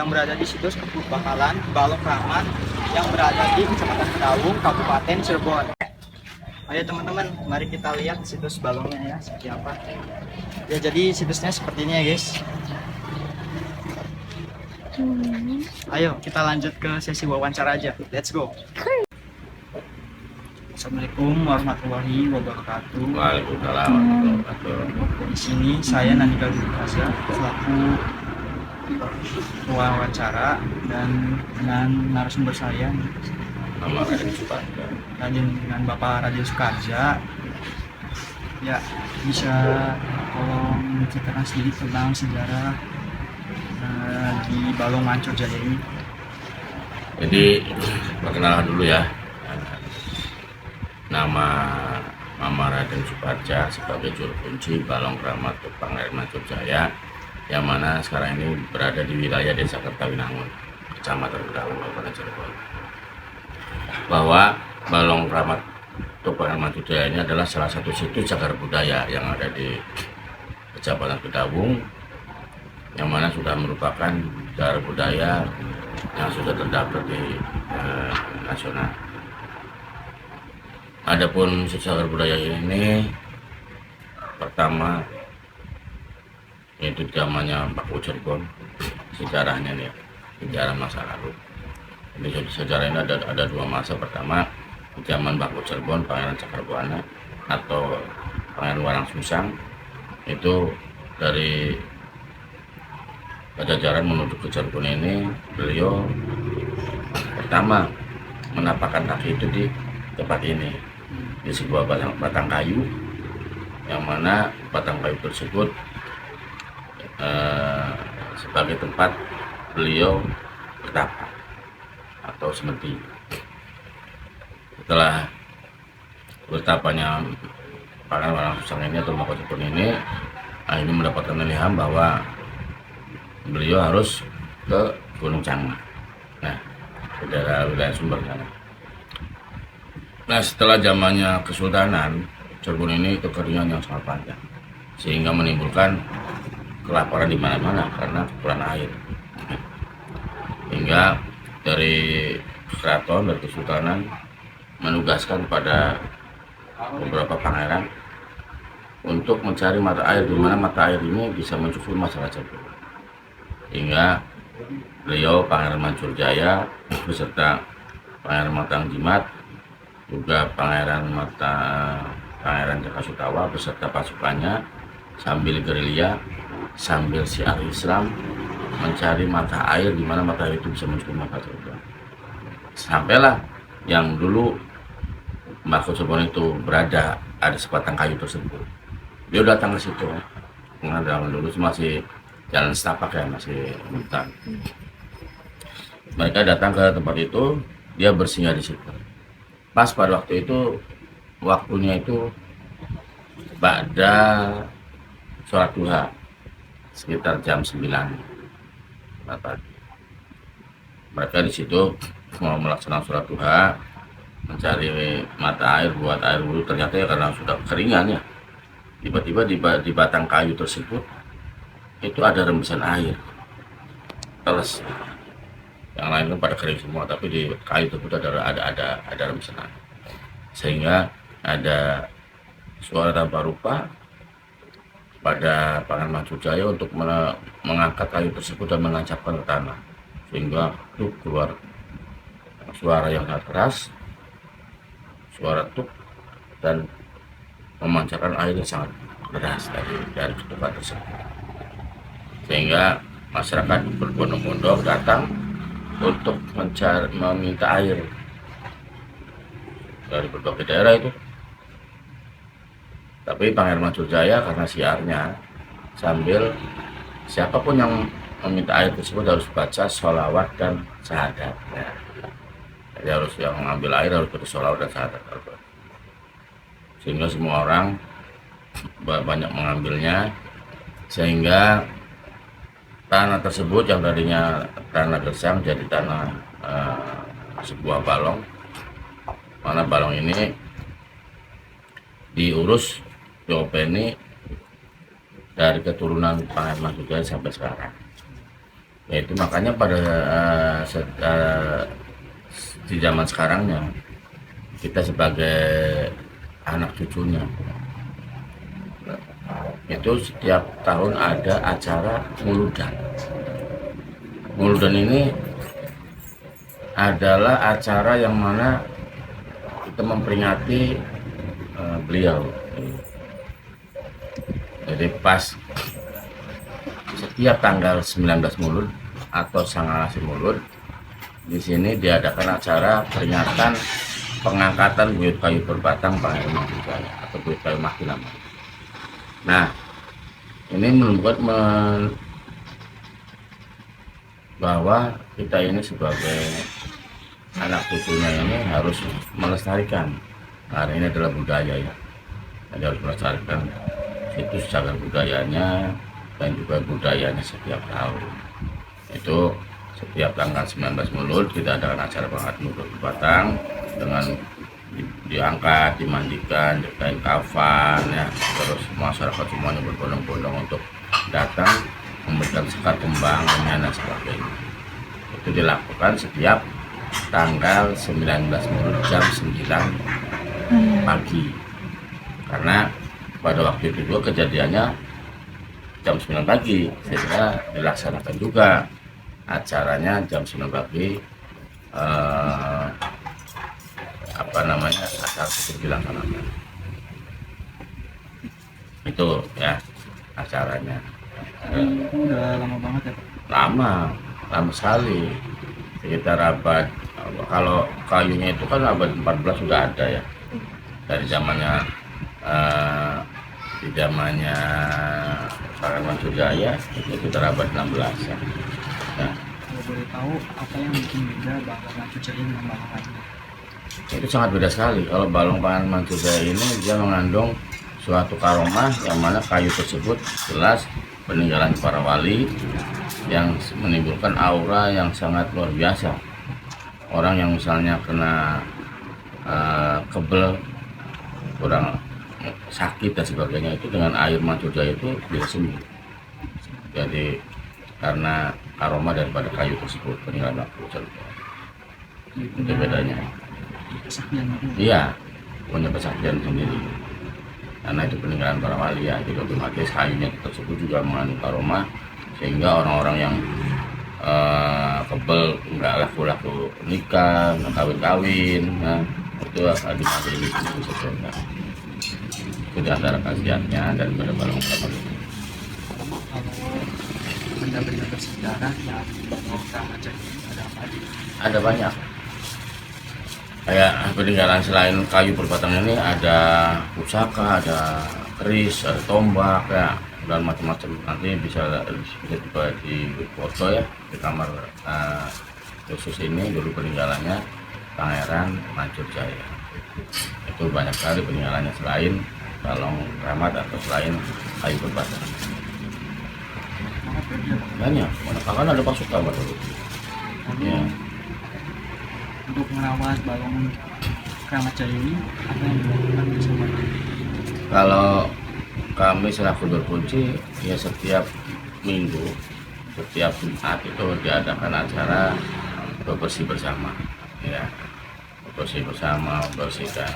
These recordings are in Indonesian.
yang berada di situs Kebun Bakalan, Balong Kramat, yang berada di Kecamatan Kedawung, Kabupaten Cirebon. Ayo teman-teman, mari kita lihat situs balongnya ya, seperti apa. Ya, jadi situsnya seperti ini ya guys. Ayo kita lanjut ke sesi wawancara aja. Let's go. Assalamualaikum warahmatullahi wabarakatuh. Waalaikumsalam warahmatullahi wabarakatuh. Di sini saya Nandika Gurukasa selaku wawancara dan dengan narasumber saya Nama Raden Suparja. dengan Bapak Raden Sukarja. Ya, bisa tolong menceritakan sedikit tentang sejarah di Balong Mancur Jaya ini. Jadi perkenalan dulu ya. Nama Mama Raden Suparja sebagai juru kunci Balong Kramat Pangeran Mancur Jaya, yang mana sekarang ini berada di wilayah Desa Kertawinangun, Kecamatan Kedawung, Kabupaten Cirebon. Bahwa Balong Kramat Pangeran Mancur Jaya ini adalah salah satu situs cagar budaya yang ada di Kecamatan Kedawung, yang mana sudah merupakan cagar budaya yang sudah terdaftar di nasional. Adapun cagar budaya ini pertama itu zamannya Pak Cirebon, sejarahnya nih, sejarah masa lalu. Jadi sejarah ini ada dua masa. Pertama zaman Pak Cirebon, Pangeran Cakrabuana atau Pangeran Warang Susang, itu dari Pajajaran menuju ke Cirebon ini, beliau pertama menapakkan kaki itu di tempat ini, di sebuah batang kayu, yang mana batang kayu tersebut sebagai tempat beliau bertapa atau semedi. Setelah bertapanya Pangeran Warang Susang ini atau Mbah Cirebon ini, akhirnya mendapatkan ilham bahwa beliau harus ke Gunung Cangma, nah ke daerah wilayah Sumber sana. Nah, setelah zamannya Kesultanan, Cirebon ini kekeringan yang sangat panjang, sehingga menimbulkan kelaparan di mana-mana karena kekurangan air. Hingga dari keraton dan Kesultanan menugaskan pada beberapa pangeran untuk mencari mata air, di mana mata air ini bisa mencukupi masalah Cirebon. Hingga beliau Pangeran Mancur Jaya beserta Pangeran Matang Jimat, juga Pangeran Jakasutawa beserta pasukannya sambil gerilya, sambil syiar Islam mencari mata air, di mana mata air itu bisa mencukupi masalah Cirebon. Sampailah yang dulu Mbah Cirebon itu berada, ada sebatang kayu tersebut. Dia datang ke situ, karena zaman dulu masih jalan setapak ya, masih hutan. Mereka datang ke tempat itu, dia bersinggah di situ. Pas pada waktu itu, waktunya itu pada sholat duha, sekitar jam 9 pagi. Mereka di situ mau melaksanakan sholat duha, mencari mata air buat air wudhu. Ternyata ya karena sudah keringan ya, tiba-tiba di batang kayu tersebut itu ada rembesan air teles. Yang lain kan pada kering semua, tapi di kayu tersebut ada rembesan air, sehingga ada suara tanpa rupa pada Pangeran Mancur Jaya untuk mengangkat kayu tersebut dan menancapkan ke tanah, sehingga tuh keluar suara yang sangat keras, suara tuk, dan memancarkan air yang sangat deras dari ketupat tersebut. Sehingga masyarakat berbondong-bondong datang untuk meminta air dari berbagai daerah itu. Tapi Pangeran Mancur Jaya karena siarnya sambil siapapun yang meminta air tersebut harus baca sholawat dan syahadat. Ya. Jadi harus yang mengambil air harus baca sholawat dan syahadat. Sehingga semua orang banyak mengambilnya, sehingga tanah tersebut yang tadinya tanah gersang jadi tanah sebuah balong, mana balong ini diurus diopeni dari keturunan Pangeran Mancur Jaya sampai sekarang. Ya itu makanya pada di zaman sekarangnya kita sebagai anak cucunya itu setiap tahun ada acara muludan. Muludan ini adalah acara yang mana kita memperingati beliau. Jadi pas setiap tanggal 19 Mulud atau Sangalasi Mulud di sini diadakan acara peringatan pengangkatan buyut kayu berbatang Pangeran Mangkujaya atau buyut kayu Makinama. Nah, ini membuat bahwa kita ini sebagai anak cucunya ini harus melestarikan, karena ini adalah budaya ya. Jadi harus melestarikan situs cagar budayanya dan juga budayanya setiap tahun. Itu setiap tanggal 19 Mulud kita adakan acara pengangkatan buyut berbatang dengan diangkat, dimandikan, dikain kafan ya, terus masyarakat semuanya berbondong-bondong untuk datang memberikan sekar kembang dan sebagainya. Itu dilakukan setiap tanggal 19 Mulud jam 9 pagi. Karena pada waktu itu juga kejadiannya jam 9 pagi, sehingga dilaksanakan juga acaranya jam 9 pagi acara seperti dilaksanakan itu ya acaranya. Udah lama banget ya Pak? Lama sekali, sekitar abad, kalau kayunya itu kan abad 14 sudah ada ya, dari zamannya di zamannya Pangeran Mangkujaya itu sekitar abad 16 ya. Nah, Kalau boleh tahu apa yang bikin beda Balong Mangkujaya dengan balong lainnya? itu sangat beda sekali. Kalau balong Pangeran Mangkujaya ini dia mengandung suatu karomah yang mana kayu tersebut jelas peninggalan para wali yang menimbulkan aura yang sangat luar biasa. Orang yang misalnya kena kebel, kurang sakit dan sebagainya, itu dengan air Mangkujaya itu bisa sembuh. Jadi karena aroma daripada kayu tersebut peninggalan Mangkujaya. Itu bedanya. Kesaktian itu. Iya, punya kesaktian sendiri. Karena itu peninggalan para wali ya, jadi otomatis kayunya tersebut juga mengandung aroma, sehingga orang-orang yang kebel nggak laku-laku nikah, nggak kawin-kawin, nah itu akan dimakai di sini sebenarnya. Itu di antara khasiatnya daripada balong kamar. Kalau benda-benda bersejarah yang kita baca ada apa aja? Ada banyak. Kayak peninggalan selain kayu berbatang ini ada pusaka, ada keris, ada tombak ya, dan macam-macam. Nanti bisa juga di foto ya di kamar khusus ini dulu peninggalannya Pangeran Mangkujaya. Itu banyak sekali peninggalannya selain balong keramat atau selain kayu berbatang. Banyak, kan ada pasukan dulu. Ya. Untuk merawat balong Keramat Jaya ini apa yang dilakukan bersama? Kalau kami selaku berkunci ya setiap minggu, setiap Jumat itu diadakan acara bersih bersama, ya bersih bersama, bersihkan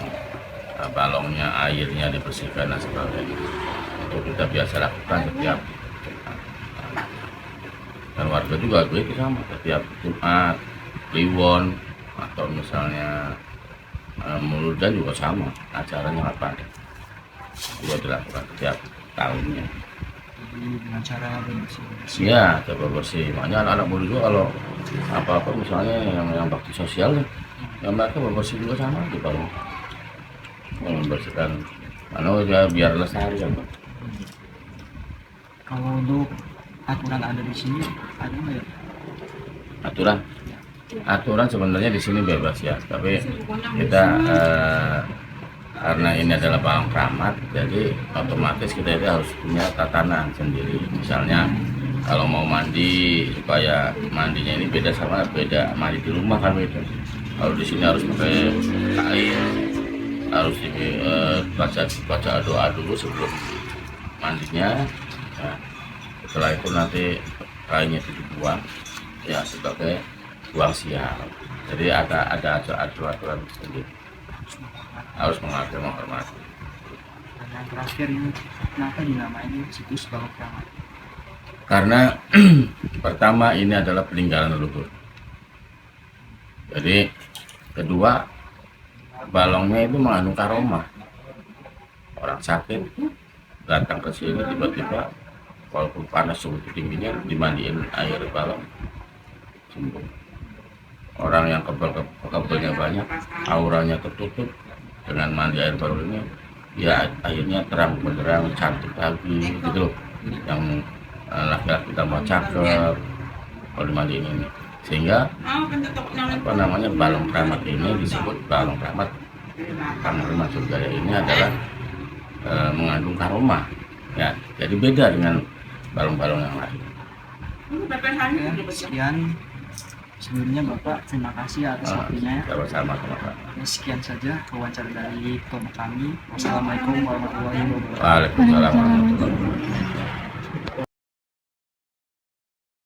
balongnya, airnya dibersihkan dan sebagainya. Itu kita biasa lakukan setiap Jumat. Dan warga juga begitu sama, setiap Jumat, Kliwon atau misalnya Muludan juga sama, acaranya apa juga dilakukan setiap tahunnya. Jadi dengan cara bersih-bersih. Iya, coba bersih. Makanya anak-anak muda juga kalau apa-apa misalnya yang bakti sosial nih, yang mereka bersih juga sama di balong. Membersihkan, mana ya biar lestari kan. Kalau untuk aturan ada di sini ada nggak ya? Aturan sebenarnya di sini bebas ya, tapi kita karena ini adalah balong keramat, jadi otomatis kita itu harus punya tatanan sendiri. Misalnya kalau mau mandi, supaya mandinya ini beda sama beda mandi di rumah kan itu. Kalau di sini harus pakai kain, harus baca doa dulu sebelum mandinya. Nah, setelah itu nanti lainnya itu dibuang ya sebagai buang sial. Jadi ada aturan sendiri, harus menghormati. Dan yang terakhir ini, kenapa dinamain situs Balong Keramat? Karena pertama ini adalah peninggalan leluhur. Jadi kedua, balongnya itu mengandung karomah. Orang sakit datang ke sini tiba-tiba walaupun panas suhu tingginya dimandiin air balong sembuh. Orang yang kebelnya banyak, auranya tertutup, dengan mandi air balong ini ya airnya terang benderang, cantik lagi gitu loh. Yang laki-laki tambah cakep kalau dimandiin ini, sehingga balong keramat ini disebut balong keramat karena termasuk gaya ini adalah mengandung karomah ya, jadi beda dengan balong-balong yang lain. Ya, sekian sebelumnya Bapak, terima kasih atas waktunya. Sama-sama. Ya, sekian saja wawancara dari kami. Wassalamualaikum warahmatullahi wabarakatuh. Waalaikumsalam warahmatullahi wabarakatuh.